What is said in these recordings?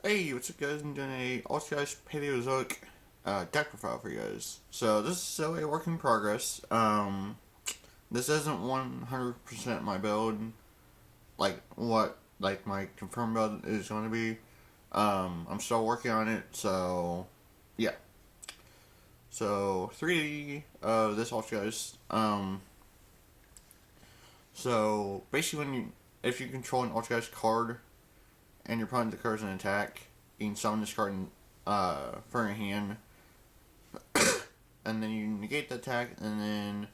Hey, what's up guys? I'm doing a Altergeist Paleozoic deck profile for you guys. So this is still a work in progress. This isn't 100% my build, like what my confirmed build is going to be. I'm still working on it, so yeah. So 3D of this Altergeist. So basically if you control an Altergeist card and your opponent declares an attack, you can summon this card from your hand, and then you negate the attack, and then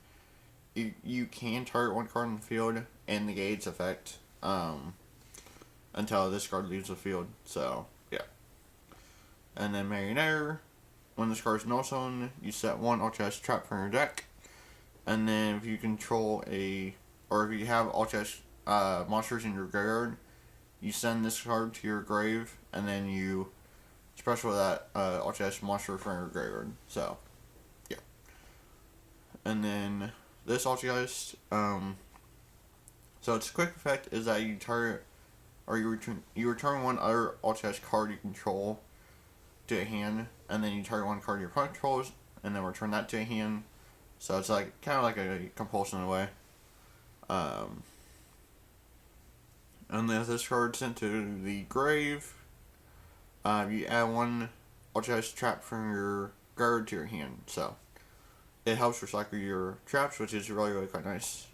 you can target one card in the field and negate its effect until this card leaves the field. So yeah. And then Marionnaire, when this card is null zone, you set one Altergeist trap from your deck, and then if you control or if you have Altergeist monsters in your graveyard, you send this card to your grave, and then you special that Altergeist monster from your graveyard. So, yeah. And then this Altergeist, so its quick effect is that you target, or you return one other Altergeist card you control to a hand, and then you target one card your opponent controls, and then return that to a hand. So it's like kind of like a compulsion in a way. And then if this card sent to the grave, you add one Altergeist trap from your graveyard to your hand. So it helps recycle your traps, which is really quite nice.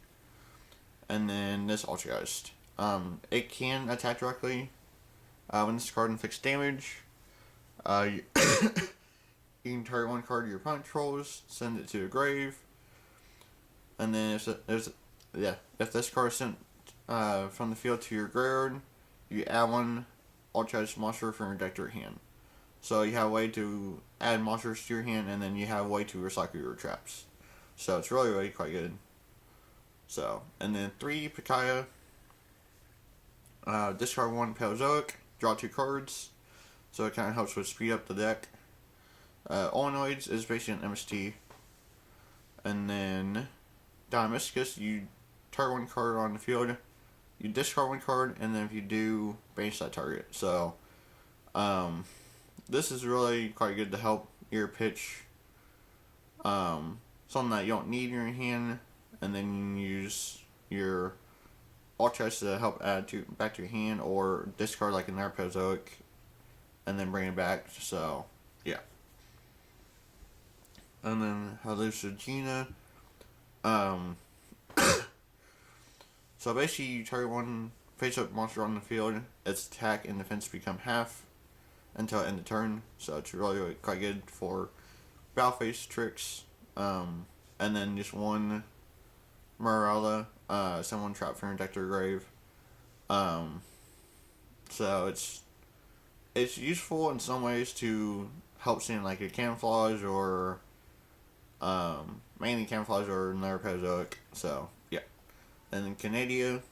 And then this Altergeist, it can attack directly when this card inflicts damage. You can target one card your opponent controls, send it to the grave, and then if this card is sent from the field to your graveyard, you add one Altergeist monster from your deck to your hand. So you have a way to add monsters to your hand, and then you have a way to recycle your traps. So it's really quite good. So, and then 3 Picaya, discard 1 Paleozoic, draw 2 cards. So it kind of helps with speed up the deck. Olenoids is basically an MST. And then Diamiscus, you target one card on the field, you discard one card, and then if you do, banish that target. So, this is really quite good to help your pitch something that you don't need in your hand, and then you can use your Altergeist to help add back to your hand, or discard like another Paleozoic, and then bring it back. So, yeah. And then Hallucigena. So basically, you target one face-up monster on the field, its attack and defense become half until end of turn. So it's really quite good for battle phase tricks. And then just one Morella, send one trap from your deck to your grave. So it's useful in some ways to help seeing like a camouflage or mainly camouflage or another Paleozoic. So yeah. And then Canadia,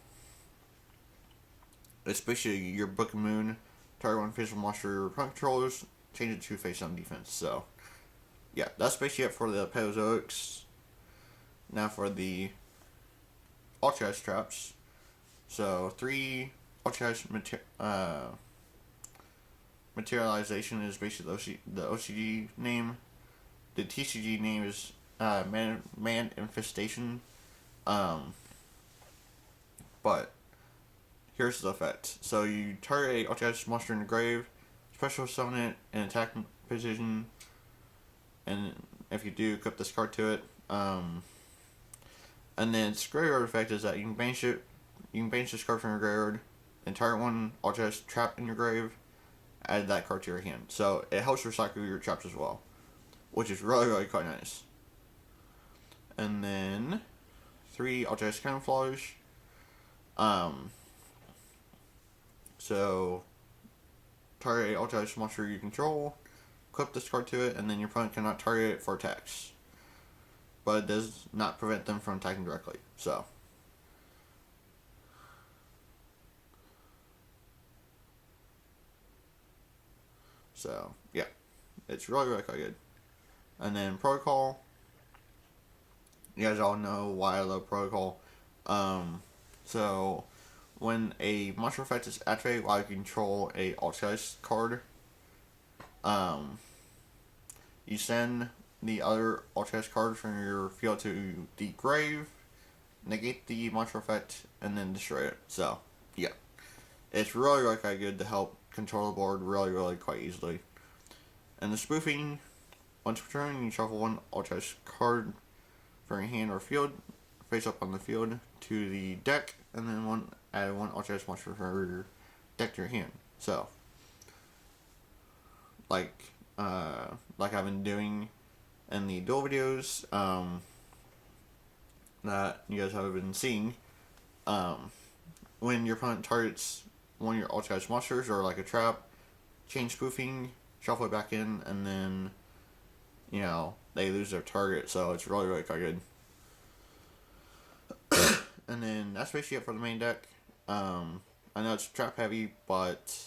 especially your Book of Moon, target one face-up monster your opponent controls, change it to face-up defense. So yeah, that's basically it for the Paleozoics. Now for the Altergeist traps. So 3 Altergeist materialization is basically the OCG name. The TCG name is Man Infestation. But here's the effect. So you target a Altergeist monster in the grave, special summon it in attack position, and if you do, equip this card to it. And then its graveyard effect is that you can banish it. You can banish this card from your graveyard, and target one Altergeist trap in your grave, add that card to your hand. So it helps recycle your traps as well, which is really quite nice. And then 3 Altergeist Camouflage. So target a Altergeist monster you control, equip this card to it, and then your opponent cannot target it for attacks, but it does not prevent them from attacking directly. So yeah, it's really quite good. And then Protocol, you guys all know why I love Protocol. So when a monster effect is activated while you control a Altergeist card, you send the other Altergeist card from your field to the grave, negate the monster effect, and then destroy it. So, yeah. It's really, really quite good to help control the board really, really quite easily. And the spoofing, once per turn, you shuffle one Altergeist card from your hand or field, face up on the field, to the deck, and then add one Altergeist monster from your deck to your hand. So, like I've been doing in the duel videos that you guys have been seeing, when your opponent targets one of your Altergeist monsters or like a trap, change spoofing, shuffle it back in, and then they lose their target. So it's really, really quite good. And then that's basically it for the main deck. I know it's trap heavy, but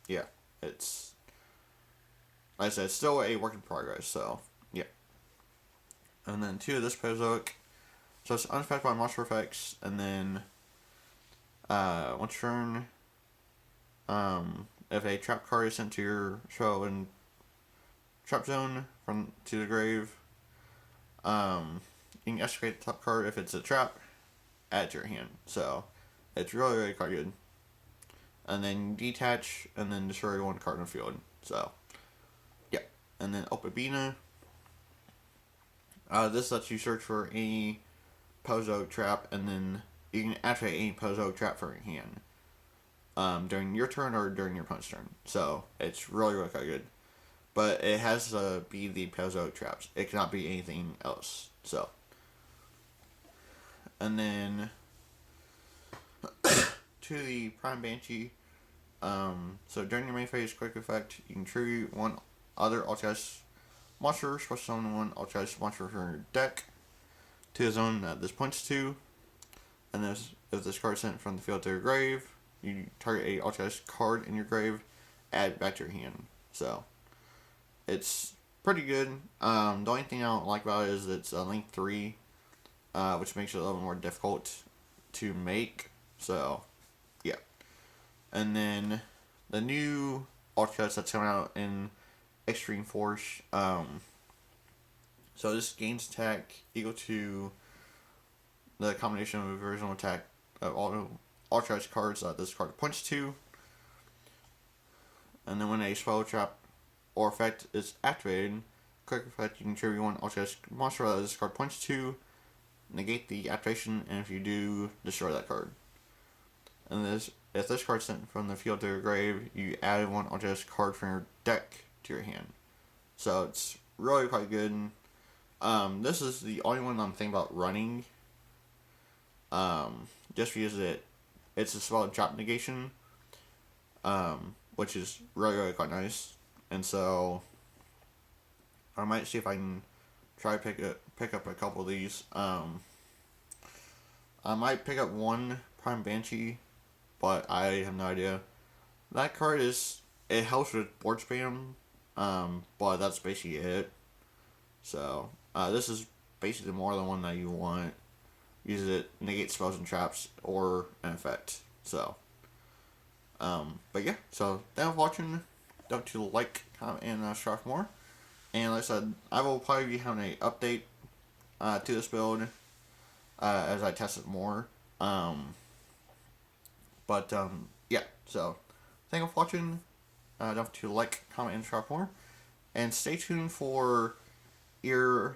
yeah, it's, like I said, it's still a work in progress. So yeah. And then 2 of this Paleozoic. So it's unaffected by monster effects, and then once turn, if a trap card is sent to your show in trap zone from to the grave, you can execute the top card if it's a trap, add to your hand. So it's really, really quite good. And then detach and then destroy one card in the field. So yeah. And then Opabina. This lets you search for any Paleozoic trap, and then you can activate any Paleozoic trap for your hand during your turn or during your opponent's turn. So it's really, really quite good. But it has to be the Paleozoic traps. It cannot be anything else. So, and then to the Prime Banshee. So during your main phase quick effect, you can tribute one other Altergeist monster, special summon one Altergeist monster from your deck to the zone that this points to. And if this card is sent from the field to your grave, you target a Altergeist card in your grave, add it back to your hand. So it's pretty good. The only thing I don't like about it is it's a link 3, which makes it a little more difficult to make. So yeah. And then the new Altergeist that's coming out in Extreme Force. So this gains attack equal to the combination of original attack of all Altergeist cards that this card points to. And then when a spell trap or effect is activated, quick effect, you can tribute one Altergeist monster that this card points to, negate the activation, and if you do, destroy that card. And if this card is sent from the field to your grave, you add one Altergeist card from your deck to your hand. So it's really quite good. This is the only one I'm thinking about running. Just because it's a spell drop negation, which is really, really quite nice. And so I might see if I can try to pick up a couple of these. I might pick up one Prime Banshee, but I have no idea. That card it helps with board spam, but that's basically it. So this is basically more the one that you want. Uses it, negate spells and traps, or an effect. So, but yeah, so thanks for watching. Don't to like, comment, and subscribe for more. And like I said, I will probably be having an update to this build as I test it more. Yeah, so thank you for watching. Don't to like, comment, and subscribe for more. And stay tuned for a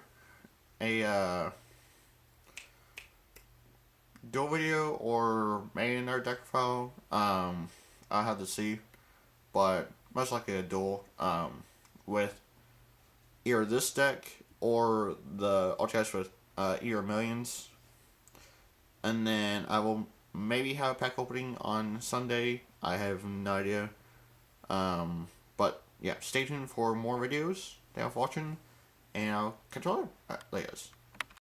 duel video or maybe another deck file. I'll have to see, but most likely a duel with either this deck or the Altergeist with either Millions. And then I will maybe have a pack opening on Sunday. I have no idea. But yeah, stay tuned for more videos. Thanks for watching, and I'll catch you later. Later.